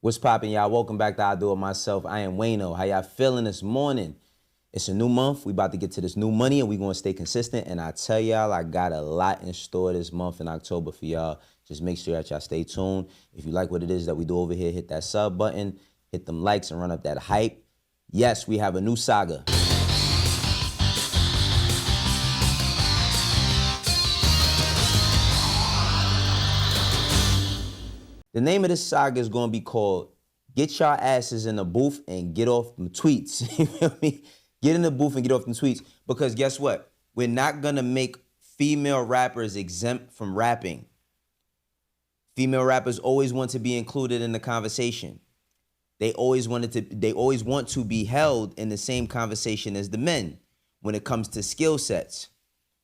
What's poppin', y'all? Welcome back to I Do It Myself. I am Wayno. How y'all feeling this morning? It's a new month. We about to get to this new money and we gonna stay consistent. And I tell y'all, I got a lot in store this month in October for y'all. Just make sure that y'all stay tuned. If you like what it is that we do over here, hit that sub button, hit them likes and run up that hype. Yes, we have a new saga. The name of this saga is going to be called Get Y'all Asses in the Booth and Get Off Them Tweets. You feel me? Get in the booth and get off them tweets. Because guess what? We're not going to make female rappers exempt from rapping. Female rappers always want to be included in the conversation. They always want to be held in the same conversation as the men when it comes to skill sets.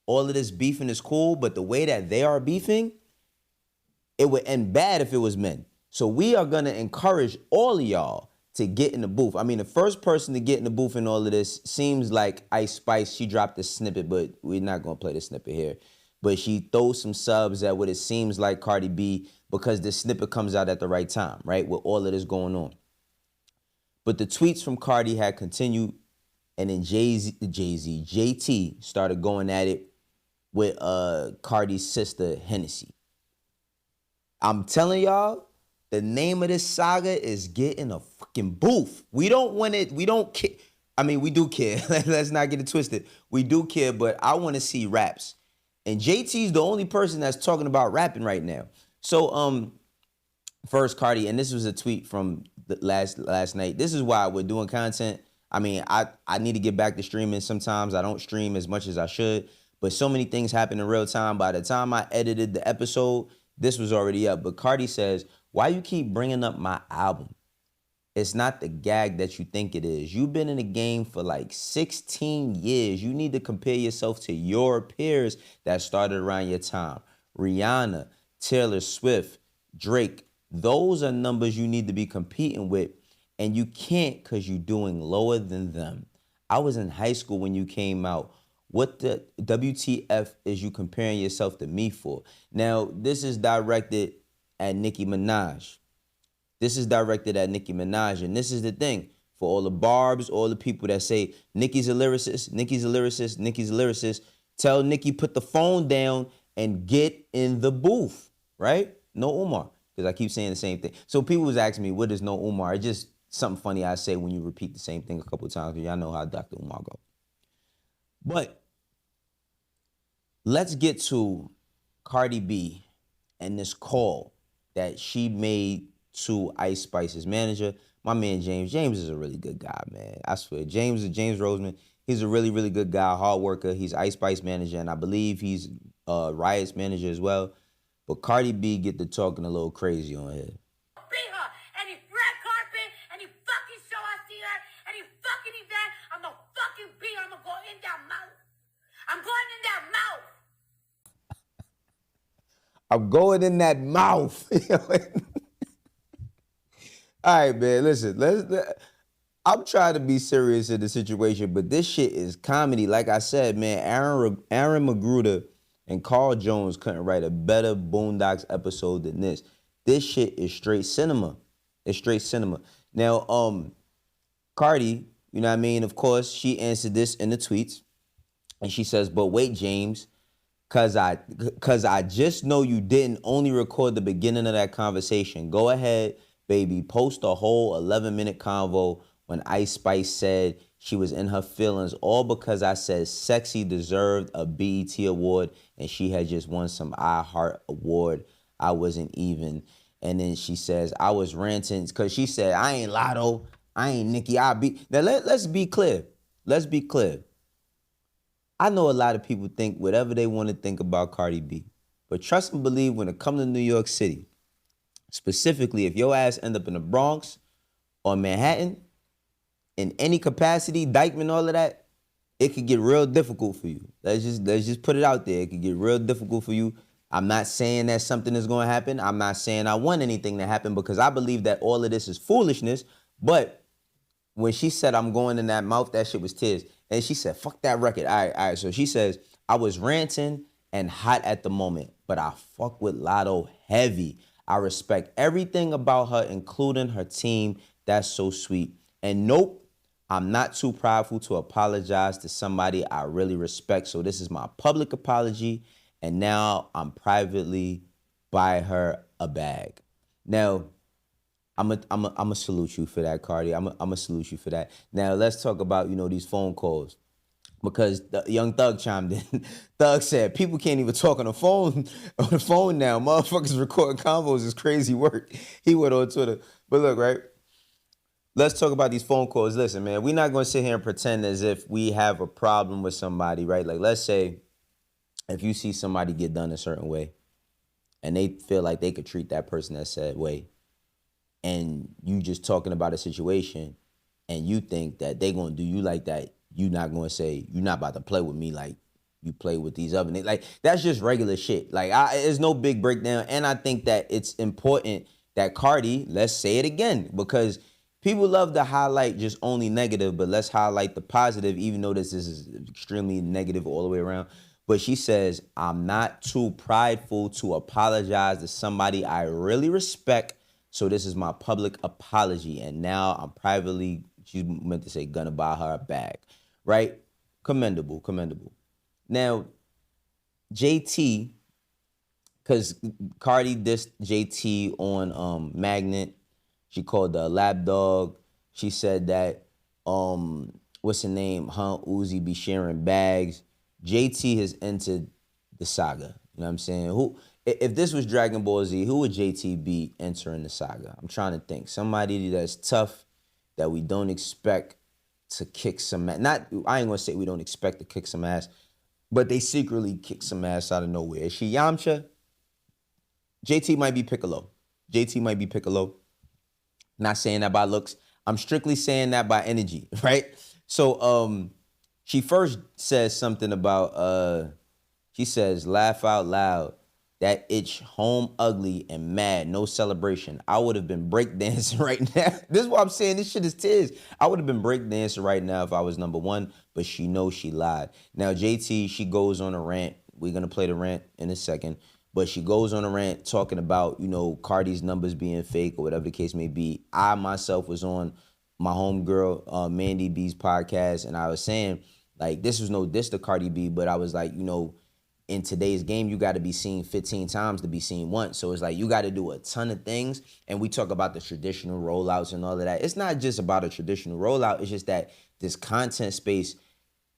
All of this beefing is cool, but the way that they are beefing, it would end bad if it was men. So we are going to encourage all of y'all to get in the booth. I mean, the first person to get in the booth in all of this seems like Ice Spice. She dropped a snippet, but we're not going to play the snippet here. But she throws some subs at what it seems like Cardi B because the snippet comes out at the right time, right, with all of this going on. But the tweets from Cardi had continued, and then JT started going at it with Cardi's sister, Hennessy. I'm telling y'all, the name of this saga is Get in a fucking Booth. We don't want it. We don't care. I mean, we do care. Let's not get it twisted. We do care, but I want to see raps. And JT's the only person that's talking about rapping right now. So, first, Cardi, and this was a tweet from the last night. This is why we're doing content. I mean, I need to get back to streaming sometimes. I don't stream as much as I should, but so many things happen in real time. By the time I edited the episode, this was already up. But Cardi says, why you keep bringing up my album? It's not the gag that you think it is. You've been in the game for like 16 years. You need to compare yourself to your peers that started around your time. Rihanna, Taylor Swift, Drake. Those are numbers you need to be competing with. And you can't because you're doing lower than them. I was in high school when you came out. What the WTF is you comparing yourself to me for? Now, this is directed at Nicki Minaj. This is directed at Nicki Minaj. And this is the thing. For all the barbs, all the people that say, Nicki's a lyricist, Nicki's a lyricist, Nicki's a lyricist, tell Nicki put the phone down and get in the booth, right? No Umar, because I keep saying the same thing. So people was asking me, what is no Umar? It's just something funny I say when you repeat the same thing a couple of times, because y'all know how Dr. Umar go. But let's get to Cardi B and this call that she made to Ice Spice's manager, my man James. James is a really good guy, man. I swear. James Roseman, he's a really, really good guy, hard worker. He's Ice Spice manager, and I believe he's Riot's manager as well. But Cardi B get to talking a little crazy on here. Beat her any red carpet, any fucking show I see her, any fucking event, I'm gonna fucking beat her. I'm gonna go in that mouth. I'm going in that mouth. I'm going in that mouth. All right, man, listen. I'm trying to be serious in the situation, but this shit is comedy. Like I said, man, Aaron Magruder and Carl Jones couldn't write a better Boondocks episode than this. This shit is straight cinema. It's straight cinema. Now, Cardi, you know what I mean? Of course, she answered this in the tweets, and she says, but wait, James, Cause I just know you didn't only record the beginning of that conversation. Go ahead, baby, post a whole 11-minute convo when Ice Spice said she was in her feelings, all because I said Sexy deserved a BET award and she had just won some iHeart award. I wasn't even. And then she says, I was ranting because she said, I ain't Lotto, I ain't Nicki, I be. Now let's be clear. Let's be clear. I know a lot of people think whatever they want to think about Cardi B. But trust and believe when it comes to New York City, specifically if your ass end up in the Bronx or Manhattan, in any capacity, Dykeman, all of that, it could get real difficult for you. Let's just put it out there. It could get real difficult for you. I'm not saying that something is going to happen. I'm not saying I want anything to happen because I believe that all of this is foolishness. But when she said I'm going in that mouth, that shit was tears. And she said, fuck that record. All right. So she says, I was ranting and hot at the moment, but I fuck with Lotto heavy. I respect everything about her, including her team. That's so sweet. And nope, I'm not too prideful to apologize to somebody I really respect. So this is my public apology. And now I'm privately buy her a bag. Now, I'm a salute you for that, Cardi. I'm a salute you for that. Now let's talk about these phone calls, because the young Thug chimed in. Thug said people can't even talk on the phone now. Motherfuckers recording convos is crazy work. He went on Twitter. But look, right? Let's talk about these phone calls. Listen, man, we're not going to sit here and pretend as if we have a problem with somebody, right? Like, let's say if you see somebody get done a certain way and they feel like they could treat that person that said way, and you just talking about a situation and you think that they gonna do you like that, you not gonna say, you're not about to play with me like you play with these other niggas. Like, that's just regular shit. Like, it's no big breakdown. And I think that it's important that Cardi, let's say it again, because people love to highlight just only negative, but let's highlight the positive, even though this is extremely negative all the way around. But she says, I'm not too prideful to apologize to somebody I really respect. So this is my public apology. And now I'm privately, she meant to say, gonna buy her a bag, right? Commendable, commendable. Now, JT, because Cardi dissed JT on Magnet. She called the lap dog. She said that, what's her name? Hunt Uzi be sharing bags. JT has entered the saga. You know what I'm saying? If this was Dragon Ball Z, who would JT be entering the saga? I'm trying to think. Somebody that's tough, that we don't expect to kick some ass. I ain't gonna say we don't expect to kick some ass, but they secretly kick some ass out of nowhere. Is she Yamcha? JT might be Piccolo. JT might be Piccolo. Not saying that by looks. I'm strictly saying that by energy, right? So she first says something about, she says, laugh out loud. That itch home ugly and mad, no celebration. I would have been breakdancing right now. This is what I'm saying. This shit is tears. I would have been breakdancing right now if I was number one, but she knows she lied. Now, JT, she goes on a rant. We're going to play the rant in a second. But she goes on a rant talking about, Cardi's numbers being fake or whatever the case may be. I myself was on my homegirl, Mandy B's podcast, and I was saying, like, this was no diss to Cardi B, but I was like, in today's game, you got to be seen 15 times to be seen once. So it's like you got to do a ton of things. And we talk about the traditional rollouts and all of that. It's not just about a traditional rollout. It's just that this content space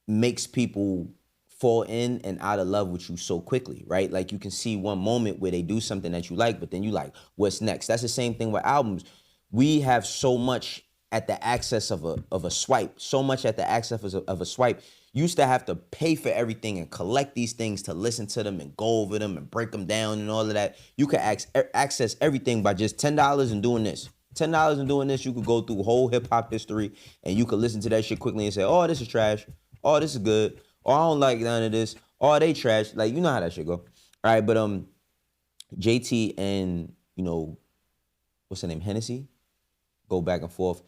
makes people fall in and out of love with you so quickly, right? Like, you can see one moment where they do something that you like, but then you like, what's next? That's the same thing with albums. We have so much at the access of a swipe, so much at the access of a swipe. You used to have to pay for everything and collect these things to listen to them and go over them and break them down and all of that. You could access everything by just $10 and doing this. $10 and doing this, you could go through whole hip hop history and you could listen to that shit quickly and say, oh, this is trash. Oh, this is good. Oh, I don't like none of this. Oh, they trash. Like, you know how that shit go. All right, but JT and, what's her name, Hennessy, go back and forth.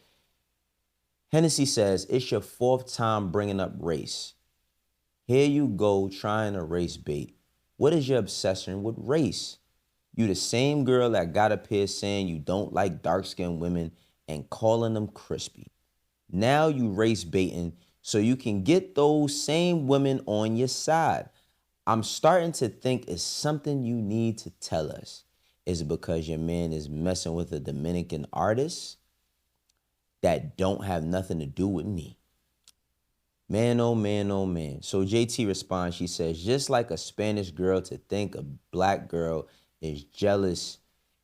Hennessy says, it's your fourth time bringing up race. Here you go trying to race bait. What is your obsession with race? You the same girl that got up here saying you don't like dark-skinned women and calling them crispy. Now you race baiting so you can get those same women on your side. I'm starting to think it's something you need to tell us. Is it because your man is messing with a Dominican artist that don't have nothing to do with me? Man, oh man, oh man. So JT responds, she says, just like a Spanish girl to think a black girl is jealous,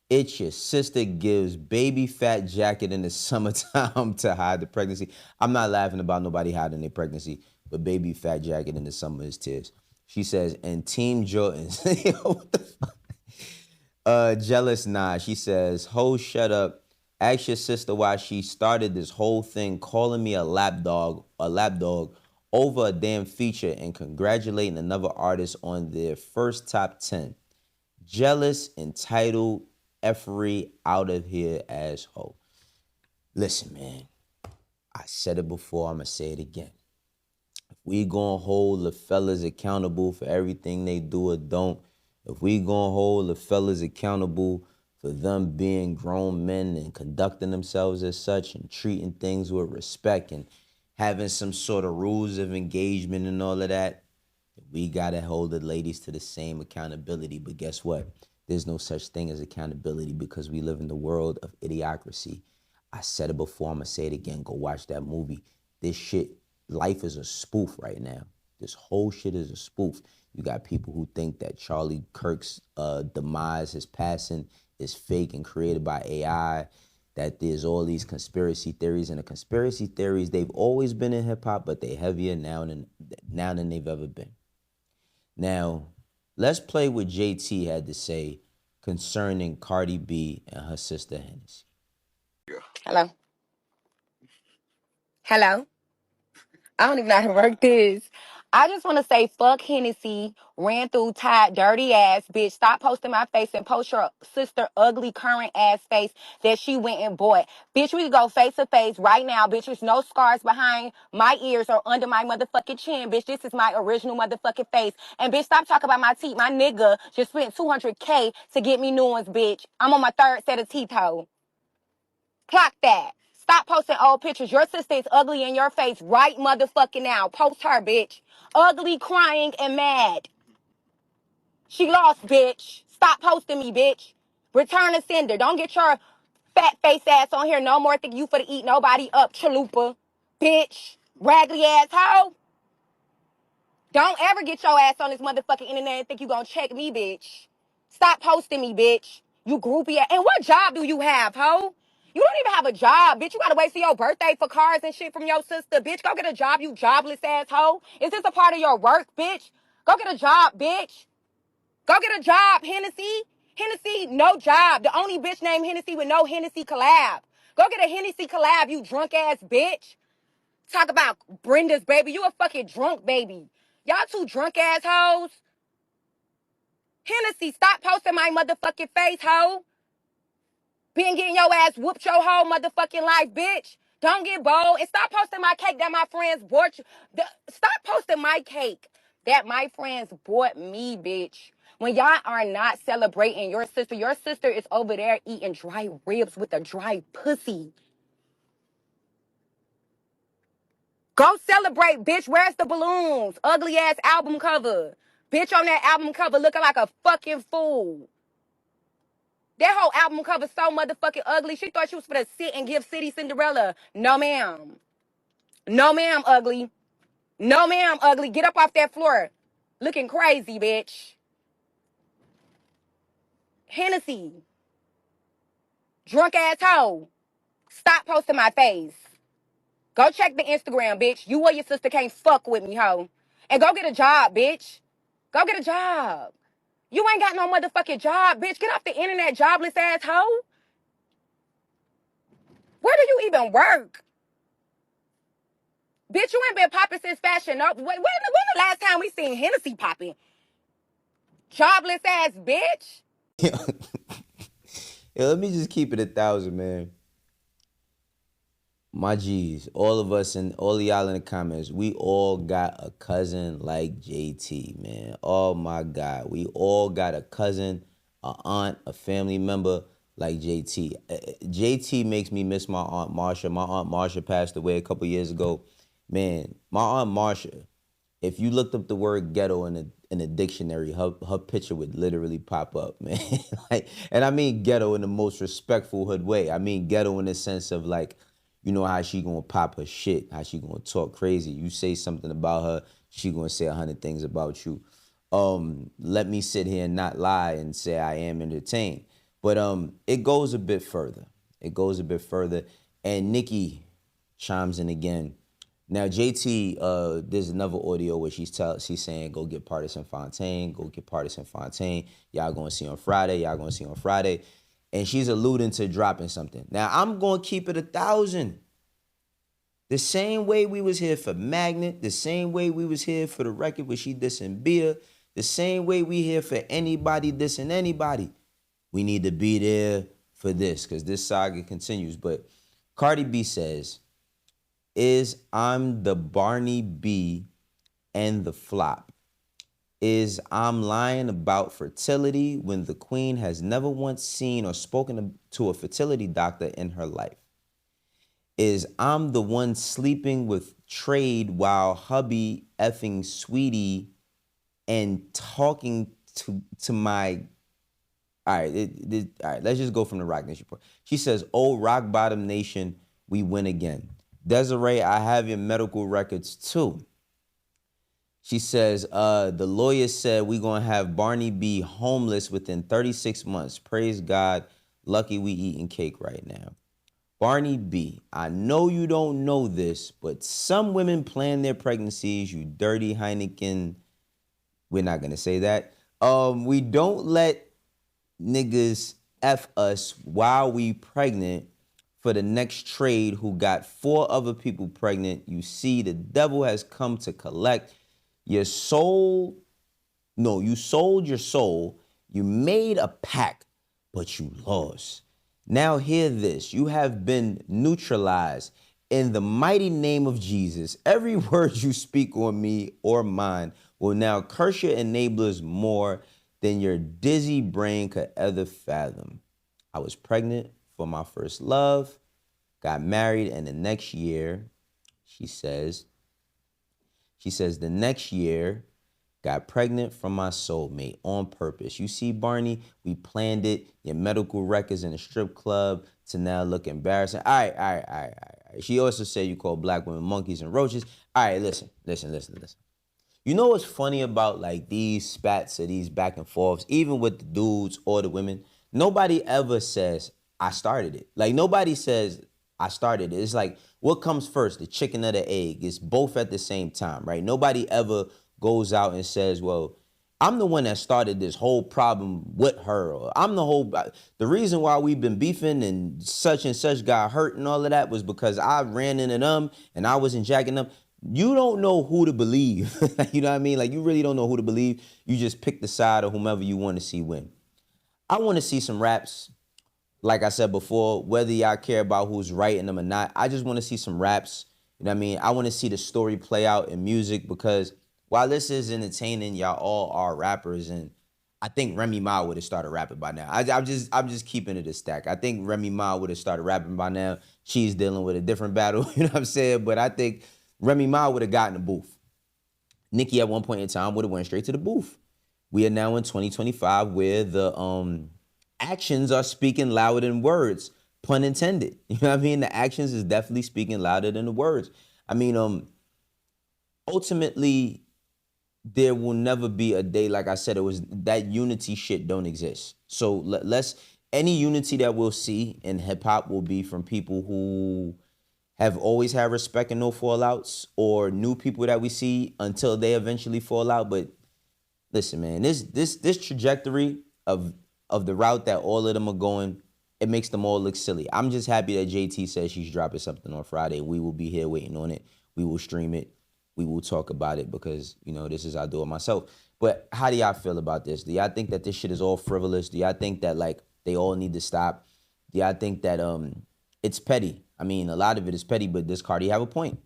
it's your sister gives baby fat jacket in the summertime to hide the pregnancy. I'm not laughing about nobody hiding their pregnancy, but baby fat jacket in the summer is tears. She says, and Team Jordans. What the fuck? Jealous, nah. She says, ho, shut up. Ask your sister why she started this whole thing calling me a lap dog over a damn feature and congratulating another artist on their first top 10. Jealous, entitled, effery, out of here asshole. Listen, man, I said it before, I'm going to say it again. If we going to hold the fellas accountable for everything they do or don't, if we going to hold the fellas accountable for them being grown men and conducting themselves as such and treating things with respect and having some sort of rules of engagement and all of that, we gotta hold the ladies to the same accountability. But guess what? There's no such thing as accountability because we live in the world of idiocracy. I said it before, I'm gonna say it again. Go watch that movie. This shit, life is a spoof right now. This whole shit is a spoof. You got people who think that Charlie Kirk's demise, his passing, is fake and created by AI, that there's all these conspiracy theories. And the conspiracy theories, they've always been in hip hop, but they're heavier now than they've ever been. Now, let's play what JT had to say concerning Cardi B and her sister Hennessy. Hello. Hello. I don't even know how to work this. I just want to say, fuck Hennessy, ran through, tied, dirty ass bitch. Stop posting my face and post your sister ugly current ass face that she went and bought. Bitch, we could go face to face right now. Bitch, there's no scars behind my ears or under my motherfucking chin. Bitch, this is my original motherfucking face. And bitch, stop talking about my teeth. My nigga just spent $200K to get me new ones, bitch. I'm on my third set of teeth, hoe. Clock that. Stop posting old pictures. Your sister is ugly in your face right motherfucking now. Post her, bitch. Ugly, crying, and mad. She lost, bitch. Stop posting me, bitch. Return to sender. Don't get your fat face ass on here no more. Think you for to eat nobody up, chalupa. Bitch. Raggedy ass hoe. Don't ever get your ass on this motherfucking internet and think you gonna check me, bitch. Stop posting me, bitch. You groupie ass. And what job do you have, ho? You don't even have a job, bitch. You gotta wait for your birthday for cards and shit from your sister, bitch. Go get a job, you jobless asshole. Is this a part of your work, bitch? Go get a job, bitch. Go get a job, Hennessy. Hennessy, no job. The only bitch named Hennessy with no Hennessy collab. Go get a Hennessy collab, you drunk ass bitch. Talk about Brenda's baby. You a fucking drunk baby. Y'all two drunk assholes. Hennessy, stop posting my motherfucking face, hoe. Been getting your ass whooped your whole motherfucking life, bitch. Don't get bold. And stop posting my cake that my friends bought you. Stop posting my cake that my friends bought me, bitch. When y'all are not celebrating your sister is over there eating dry ribs with a dry pussy. Go celebrate, bitch. Where's the balloons? Ugly ass album cover. Bitch on that album cover looking like a fucking fool. That whole album cover so motherfucking ugly. She thought she was gonna sit and give City Cinderella. No, ma'am. No, ma'am, ugly. No, ma'am, ugly. Get up off that floor. Looking crazy, bitch. Hennessy. Drunk ass hoe. Stop posting my face. Go check the Instagram, bitch. You or your sister can't fuck with me, hoe. And go get a job, bitch. Go get a job. You ain't got no motherfucking job, bitch. Get off the internet, jobless ass hoe. Where do you even work? Bitch, you ain't been popping since Fashion Up. When the last time we seen Hennessy popping? Jobless ass bitch. Yo, let me just keep it 1,000, man. My G's, all of us and all of y'all in the comments, we all got a cousin like JT, man. Oh my God. We all got a cousin, a aunt, a family member like JT. JT makes me miss my Aunt Marsha. My Aunt Marsha passed away a couple years ago. Man, my Aunt Marsha, if you looked up the word ghetto in a dictionary, her picture would literally pop up, man. Like, and I mean ghetto in the most respectful hood way. I mean ghetto in the sense of like, you know how she gonna pop her shit, how she gonna talk crazy. You say something about her, she gonna say 100 things about you. Let me sit here and not lie and say I am entertained. But it goes a bit further. It goes a bit further. And Nicki chimes in again. Now JT, there's another audio where she's saying, go get Partisan Fontaine, go get Partisan Fontaine. Y'all gonna see on Friday, y'all gonna see on Friday. And she's alluding to dropping something. Now I'm gonna keep it 1,000. The same way we was here for Magnet, the same way we was here for the record where she dissing Bia, the same way we here for anybody dissing anybody. We need to be there for this, because this saga continues. But Cardi B says, I'm the Barney B and the flop. Is I'm lying about fertility when the queen has never once seen or spoken to a fertility doctor in her life. Is I'm the one sleeping with trade while hubby effing sweetie and talking to my. All right, all right, let's just go from the Rock Nation report. She says, "Oh, Rock Bottom Nation, we win again." Desiree, I have your medical records too. She says, the lawyer said we're going to have Barney be homeless within 36 months. Praise God. Lucky we eating cake right now. Barney B, I know you don't know this, but some women plan their pregnancies, you dirty Heineken. We're not going to say that. We don't let niggas F us while we pregnant for the next trade who got 4 other people pregnant. You see, the devil has come to collect your soul. No, you sold your soul. You made a pact, but you lost. Now hear this. You have been neutralized in the mighty name of Jesus. Every word you speak on me or mine will now curse your enablers more than your dizzy brain could ever fathom. I was pregnant for my first love, got married, and the next year, she says, the next year, got pregnant from my soulmate on purpose. You see, Barney, we planned it. Your medical records in a strip club to now look embarrassing. All right. She also said you call black women monkeys and roaches. All right, listen. You know what's funny about like these spats or these back and forths, even with the dudes or the women? Nobody ever says, I started it. Like nobody says, I started it. It's like, what comes first, the chicken or the egg? It's both at the same time, right? Nobody ever goes out and says, well, I'm the one that started this whole problem with her. Or the reason why we've been beefing and such got hurt and all of that was because I ran into them and I wasn't jacking them. You don't know who to believe. You know what I mean? Like, you really don't know who to believe. You just pick the side of whomever you want to see win. I want to see some raps. Like I said before, whether y'all care about who's writing them or not, I just want to see some raps. You know what I mean? I want to see the story play out in music because while this is entertaining, y'all all are rappers, and I think Remy Ma would have started rapping by now. I'm just keeping it a stack. I think Remy Ma would have started rapping by now. She's dealing with a different battle, you know what I'm saying? But I think Remy Ma would have gotten the booth. Nicki at one point in time would have went straight to the booth. We are now in 2025 where the actions are speaking louder than words, pun intended. You know what I mean? The actions is definitely speaking louder than the words. I mean, ultimately, there will never be a day, like I said, it was that unity shit don't exist. So any unity that we'll see in hip hop will be from people who have always had respect and no fallouts, or new people that we see until they eventually fall out. But listen, man, this trajectory of the route that all of them are going, it makes them all look silly. I'm just happy that JT says she's dropping something on Friday. We will be here waiting on it. We will stream it. We will talk about it because, you know, this is how I do it myself. But how do y'all feel about this? Do y'all think that this shit is all frivolous? Do y'all think that, like, they all need to stop? Do y'all think that it's petty? I mean, a lot of it is petty, but does Cardi have a point?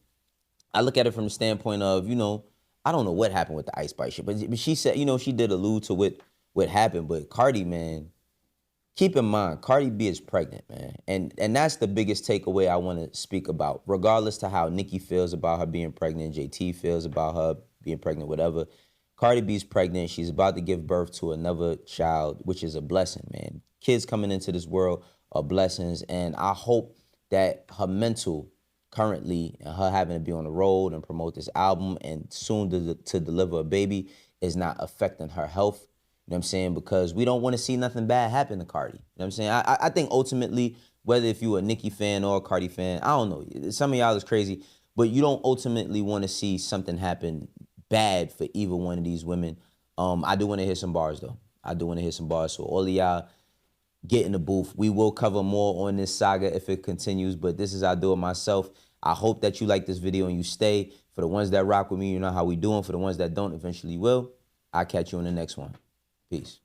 I look at it from the standpoint of, you know, I don't know what happened with the Ice Spice shit, but she said, you know, she did allude to what happened. But Cardi, man, keep in mind, Cardi B is pregnant, man. And that's the biggest takeaway I want to speak about, regardless to how Nicki feels about her being pregnant, JT feels about her being pregnant, whatever. Cardi B's pregnant. She's about to give birth to another child, which is a blessing, man. Kids coming into this world are blessings. And I hope that her mental currently and her having to be on the road and promote this album and soon to deliver a baby is not affecting her health. You know what I'm saying? Because we don't want to see nothing bad happen to Cardi. You know what I'm saying? I think ultimately, whether if you're a Nicki fan or a Cardi fan, I don't know. Some of y'all is crazy, but you don't ultimately want to see something happen bad for either one of these women. I do want to hear some bars, though. I do want to hear some bars. So all of y'all, get in the booth. We will cover more on this saga if it continues, but this is how I do it myself. I hope that you like this video and you stay. For the ones that rock with me, you know how we doing. For the ones that don't, eventually will. I'll catch you in the next one. Peace.